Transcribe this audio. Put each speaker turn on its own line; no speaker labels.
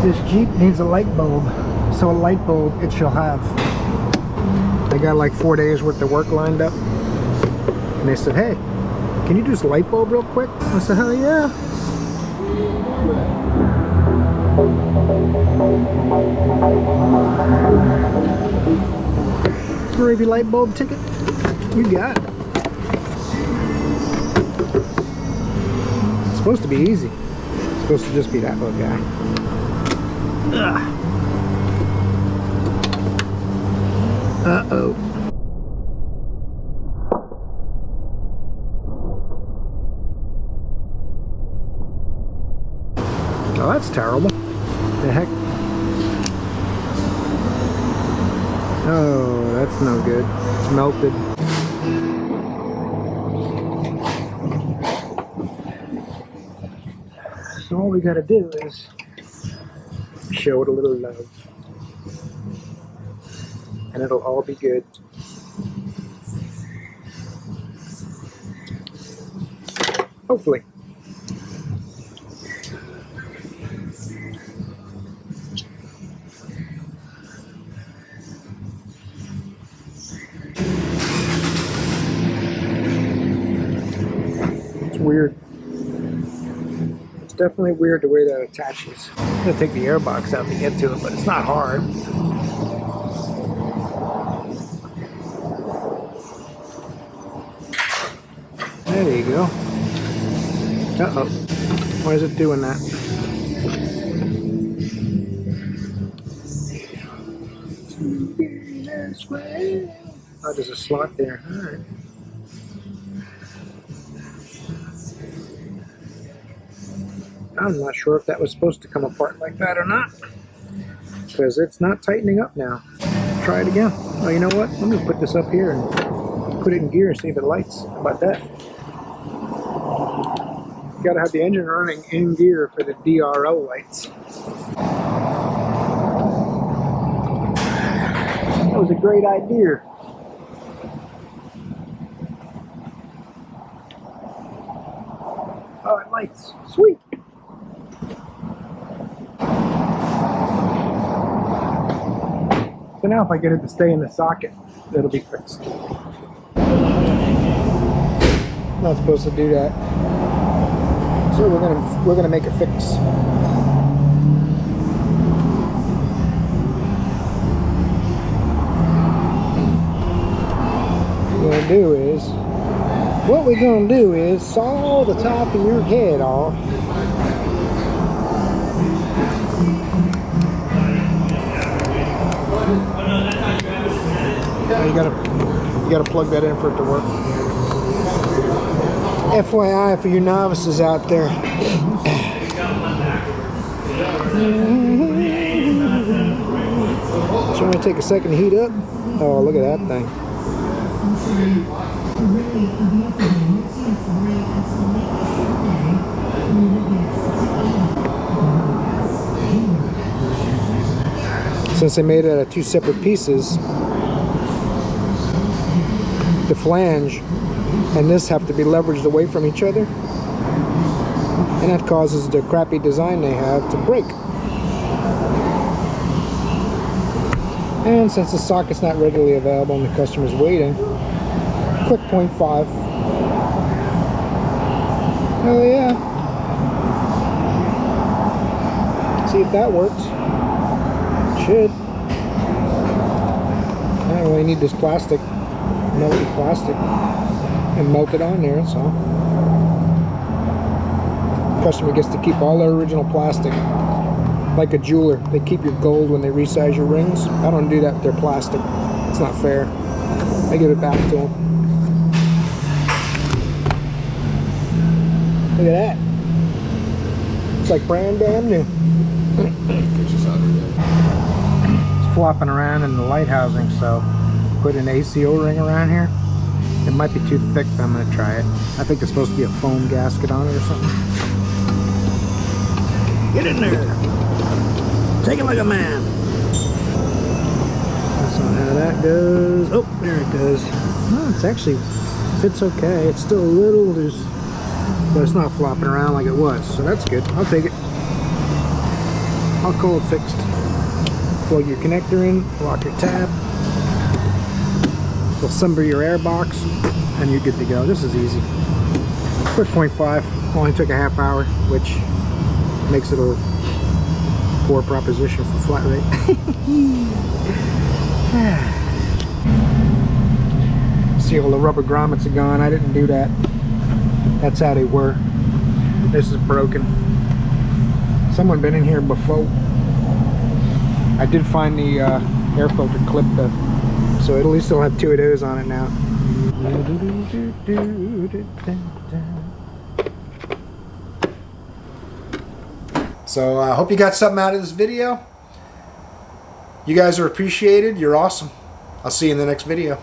This Jeep needs a light bulb, so a light bulb it shall have. I got like 4 days worth of work lined up, and they said, hey, can you do this light bulb real quick? I said, hell yeah. Gravy light bulb ticket, you got it. It's supposed to be easy. It's supposed to just be that little guy. Ugh. Uh-oh. Oh, that's terrible. The heck? Oh, that's no good. It's melted. So all we gotta do is show it a little love. And it'll all be good. Hopefully. It's weird. It's definitely weird the way that attaches. I'm gonna take the airbox out to get to it, but it's not hard. There you go. Uh-oh. Why is it doing that? Oh, there's a slot there. Alright. I'm not sure if that was supposed to come apart like that or not, because it's not tightening up now. Try it again. Oh, you know what? Let me put this up here and put it in gear and see if it lights. How about that? You gotta have the engine running in gear for the DRO lights. That was a great idea. Oh, it lights. Sweet. So now if I get it to stay in the socket, it'll be fixed. Not supposed to do that. So we're gonna make a fix. What we're gonna do is saw the top of your head off. You gotta plug that in for it to work. FYI for you novices out there. Trying to take a second to heat up. Oh, look at that thing. Since they made it out of two separate pieces, the flange and this have to be leveraged away from each other, and that causes the crappy design they have to break. And since the socket's not readily available and the customer's waiting, quick 0.5. Oh yeah. See if that works. Should. I don't really need this plastic, melted plastic, and melt it on there, that's all. The customer gets to keep all their original plastic. Like a jeweler, they keep your gold when they resize your rings. I don't do that with their plastic. It's not fair. I give it back to them. Look at that. It's like brand damn new. It's flopping around in the light housing, so put an ACO ring around here. It might be too thick, but I'm going to try it. I think there's supposed to be a foam gasket on it or something. Get in there! Take it like a man! That's not how that goes. Oh, there it goes. Oh, it's actually fits okay. It's still a little loose, but it's not flopping around like it was, so that's good. I'll take it. I'll call it fixed. Plug your connector in, lock your tab, assemble your air box, and you're good to go. This is easy. Quick 0.5, only took a half hour, which makes it a poor proposition for flat rate. See, all the rubber grommets are gone. I didn't do that. That's how they were. This is broken. Someone been in here before. I did find the air filter clip though, so at least it'll have 2 of those on it now. So I hope you got something out of this video. You guys are appreciated. You're awesome. I'll see you in the next video.